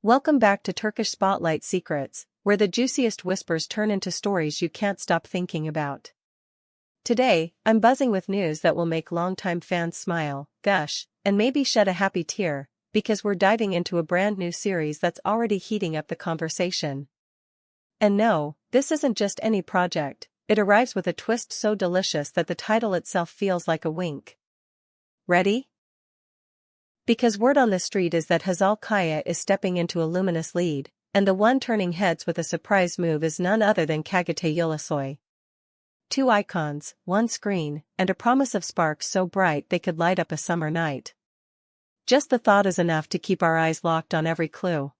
Welcome back to Turkish Spotlight Secrets, where the juiciest whispers turn into stories you can't stop thinking about. Today, I'm buzzing with news that will make longtime fans smile, gush, and maybe shed a happy tear, because we're diving into a brand new series that's already heating up the conversation. And no, this isn't just any project, it arrives with a twist so delicious that the title itself feels like a wink. Ready? Because word on the street is that Hazal is stepping into a luminous lead, and the one turning heads with a surprise move is none other than Çağatay Ulusoy. Two icons, one screen, and a promise of sparks so bright they could light up a summer night. Just the thought is enough to keep our eyes locked on every clue.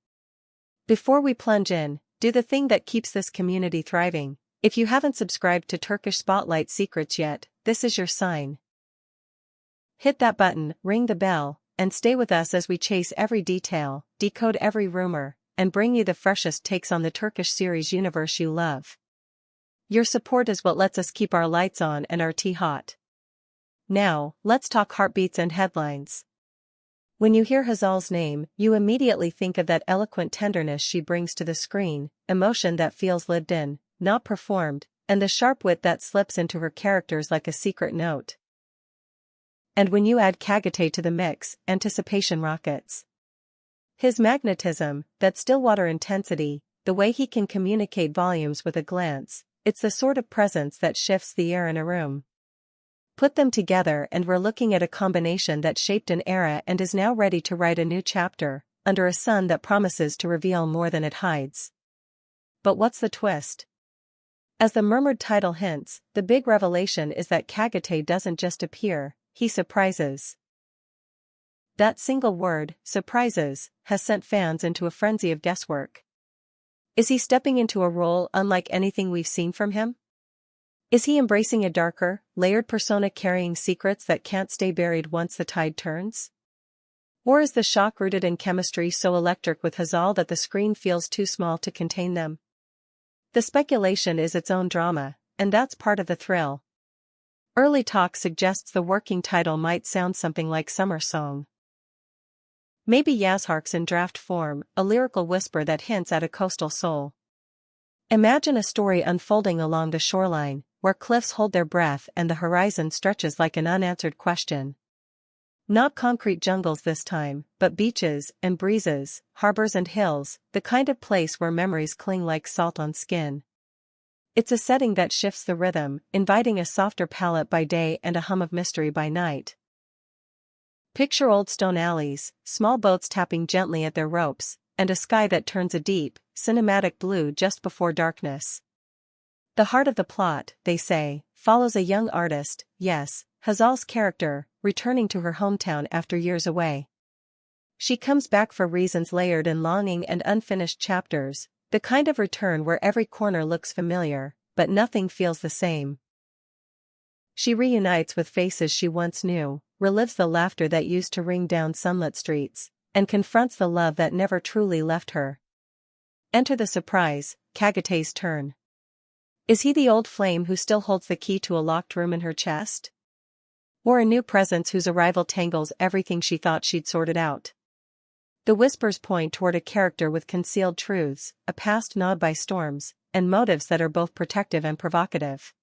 Before we plunge in, do the thing that keeps this community thriving. If you haven't subscribed to Turkish Spotlight Secrets yet, this is your sign. Hit that button, ring the bell, and stay with us as we chase every detail, decode every rumor, and bring you the freshest takes on the Turkish series universe you love. Your support is what lets us keep our lights on and our tea hot. Now, let's talk heartbeats and headlines. When you hear Hazal's name, you immediately think of that eloquent tenderness she brings to the screen, emotion that feels lived in, not performed, and the sharp wit that slips into her characters like a secret note. And when you add Çağatay to the mix, anticipation rockets. His magnetism, that Stillwater intensity, the way he can communicate volumes with a glance, it's the sort of presence that shifts the air in a room. Put them together and we're looking at a combination that shaped an era and is now ready to write a new chapter, under a sun that promises to reveal more than it hides. But what's the twist? As the murmured title hints, the big revelation is that Çağatay doesn't just appear, he surprises. That single word, surprises, has sent fans into a frenzy of guesswork. Is he stepping into a role unlike anything we've seen from him? Is he embracing a darker, layered persona carrying secrets that can't stay buried once the tide turns? Or is the shock rooted in chemistry so electric with Hazal that the screen feels too small to contain them? The speculation is its own drama, and that's part of the thrill. Early talk suggests the working title might sound something like Summer Song. Maybe Yazharks in draft form, a lyrical whisper that hints at a coastal soul. Imagine a story unfolding along the shoreline, where cliffs hold their breath and the horizon stretches like an unanswered question. Not concrete jungles this time, but beaches and breezes, harbors and hills, the kind of place where memories cling like salt on skin. It's a setting that shifts the rhythm, inviting a softer palette by day and a hum of mystery by night. Picture old stone alleys, small boats tapping gently at their ropes, and a sky that turns a deep, cinematic blue just before darkness. The heart of the plot, they say, follows a young artist, yes, Hazal's character, returning to her hometown after years away. She comes back for reasons layered in longing and unfinished chapters, the kind of return where every corner looks familiar, but nothing feels the same. She reunites with faces she once knew, relives the laughter that used to ring down sunlit streets, and confronts the love that never truly left her. Enter the surprise, Çağatay's turn. Is he the old flame who still holds the key to a locked room in her chest? Or a new presence whose arrival tangles everything she thought she'd sorted out? The whispers point toward a character with concealed truths, a past gnawed by storms, and motives that are both protective and provocative.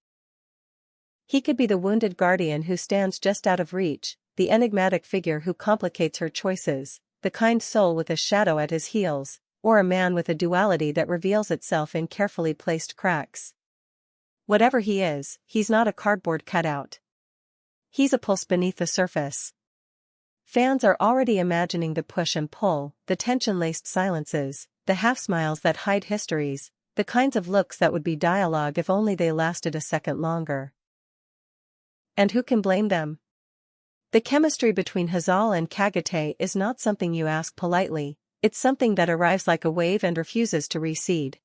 He could be the wounded guardian who stands just out of reach, the enigmatic figure who complicates her choices, the kind soul with a shadow at his heels, or a man with a duality that reveals itself in carefully placed cracks. Whatever he is, he's not a cardboard cutout. He's a pulse beneath the surface. Fans are already imagining the push and pull, the tension-laced silences, the half-smiles that hide histories, the kinds of looks that would be dialogue if only they lasted a second longer. And who can blame them? The chemistry between Hazal and Çağatay is not something you ask politely, it's something that arrives like a wave and refuses to recede.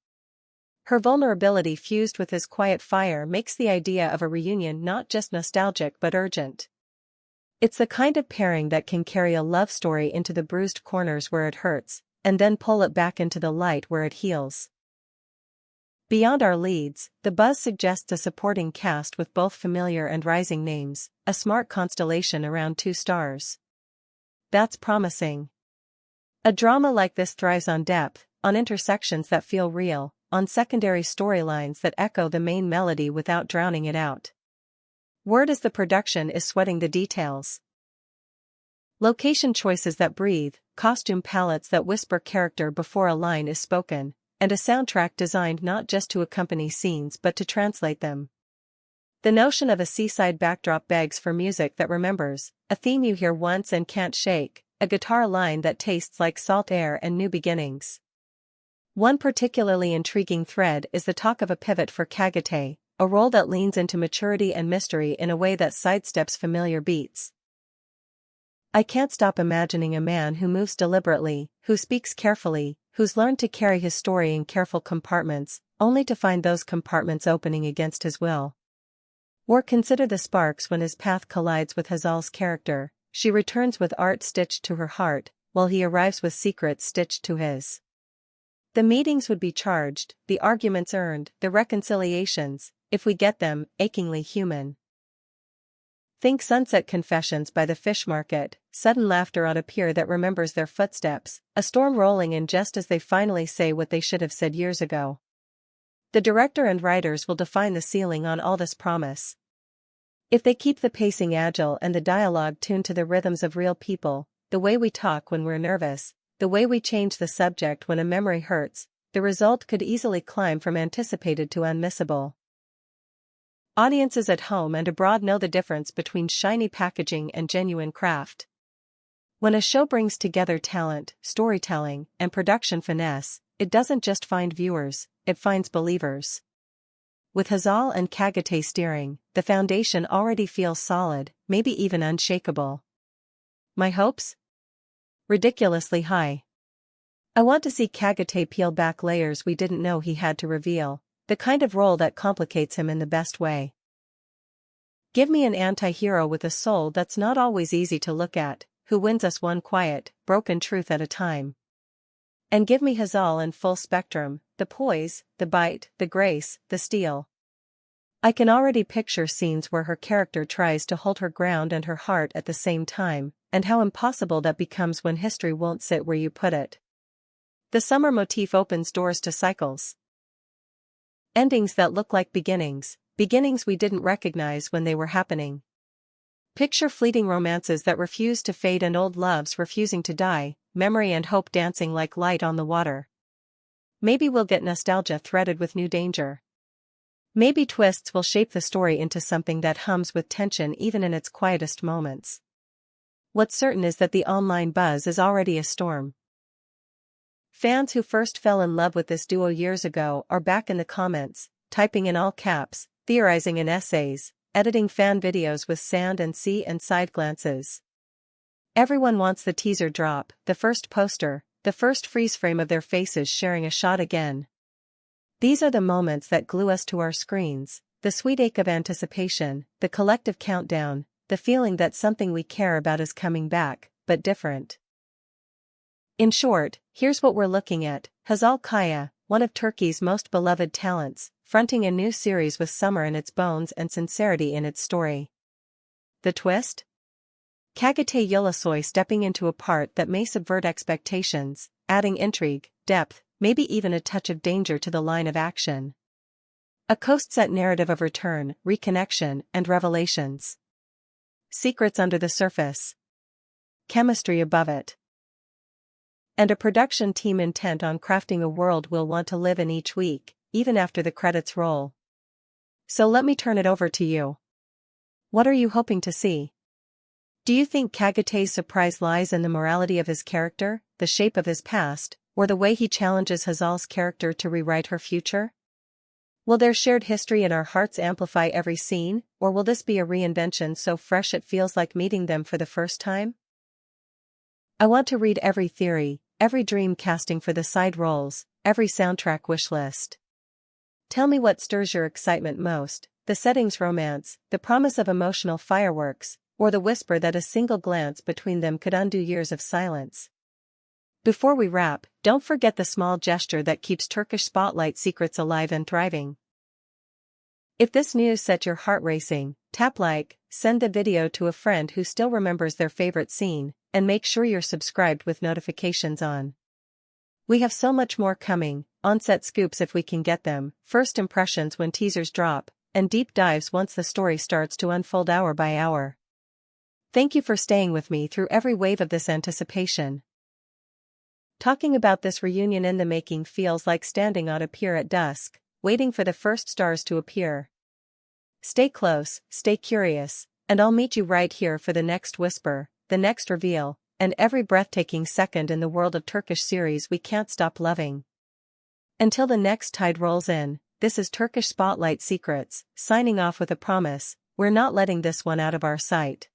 Her vulnerability fused with his quiet fire makes the idea of a reunion not just nostalgic but urgent. It's the kind of pairing that can carry a love story into the bruised corners where it hurts, and then pull it back into the light where it heals. Beyond our leads, the buzz suggests a supporting cast with both familiar and rising names, a smart constellation around 2 stars. That's promising. A drama like this thrives on depth, on intersections that feel real, on secondary storylines that echo the main melody without drowning it out. Word as the production is sweating the details. Location choices that breathe, costume palettes that whisper character before a line is spoken, and a soundtrack designed not just to accompany scenes but to translate them. The notion of a seaside backdrop begs for music that remembers, a theme you hear once and can't shake, a guitar line that tastes like salt air and new beginnings. One particularly intriguing thread is the talk of a pivot for Çağatay, a role that leans into maturity and mystery in a way that sidesteps familiar beats. I can't stop imagining a man who moves deliberately, who speaks carefully, who's learned to carry his story in careful compartments, only to find those compartments opening against his will. Or consider the sparks when his path collides with Hazal's character. She returns with art stitched to her heart, while he arrives with secrets stitched to his. The meetings would be charged, the arguments earned, the reconciliations, if we get them, achingly human. Think sunset confessions by the fish market, sudden laughter on a pier that remembers their footsteps, a storm rolling in just as they finally say what they should have said years ago. The director and writers will define the ceiling on all this promise. If they keep the pacing agile and the dialogue tuned to the rhythms of real people, the way we talk when we're nervous, the way we change the subject when a memory hurts, the result could easily climb from anticipated to unmissable. Audiences at home and abroad know the difference between shiny packaging and genuine craft. When a show brings together talent, storytelling, and production finesse, it doesn't just find viewers, it finds believers. With Hazal and Çağatay steering, the foundation already feels solid, maybe even unshakable. My hopes? Ridiculously high. I want to see Çağatay peel back layers we didn't know he had to reveal, the kind of role that complicates him in the best way. Give me an anti-hero with a soul that's not always easy to look at, who wins us one quiet, broken truth at a time. And give me Hazal in full spectrum, the poise, the bite, the grace, the steel. I can already picture scenes where her character tries to hold her ground and her heart at the same time, and how impossible that becomes when history won't sit where you put it. The summer motif opens doors to cycles. Endings that look like beginnings, beginnings we didn't recognize when they were happening. Picture fleeting romances that refuse to fade and old loves refusing to die, memory and hope dancing like light on the water. Maybe we'll get nostalgia threaded with new danger. Maybe twists will shape the story into something that hums with tension even in its quietest moments. What's certain is that the online buzz is already a storm. Fans who first fell in love with this duo years ago are back in the comments, typing in all caps, theorizing in essays, editing fan videos with sand and sea and side glances. Everyone wants the teaser drop, the first poster, the first freeze frame of their faces sharing a shot again. These are the moments that glue us to our screens, the sweet ache of anticipation, the collective countdown, the feeling that something we care about is coming back, but different. In short, here's what we're looking at: Hazal Kaya, one of Turkey's most beloved talents, fronting a new series with summer in its bones and sincerity in its story. The twist? Çağatay Ulusoy stepping into a part that may subvert expectations, adding intrigue, depth, maybe even a touch of danger to the line of action. A coast-set narrative of return, reconnection, and revelations. Secrets under the surface. Chemistry above it. And a production team intent on crafting a world we'll want to live in each week, even after the credits roll. So let me turn it over to you. What are you hoping to see? Do you think Çağatay's surprise lies in the morality of his character, the shape of his past, or the way he challenges Hazal's character to rewrite her future? Will their shared history in our hearts amplify every scene, or will this be a reinvention so fresh it feels like meeting them for the first time? I want to read every theory, every dream casting for the side roles, every soundtrack wish list. Tell me what stirs your excitement most, the setting's romance, the promise of emotional fireworks, or the whisper that a single glance between them could undo years of silence. Before we wrap, don't forget the small gesture that keeps Turkish Spotlight secrets alive and thriving. If this news set your heart racing, tap like, send the video to a friend who still remembers their favorite scene, and make sure you're subscribed with notifications on. We have so much more coming, on-set scoops if we can get them, first impressions when teasers drop, and deep dives once the story starts to unfold hour by hour. Thank you for staying with me through every wave of this anticipation. Talking about this reunion in the making feels like standing on a pier at dusk, waiting for the first stars to appear. Stay close, stay curious, and I'll meet you right here for the next whisper, the next reveal, and every breathtaking second in the world of Turkish series we can't stop loving. Until the next tide rolls in, this is Turkish Spotlight Secrets, signing off with a promise: we're not letting this one out of our sight.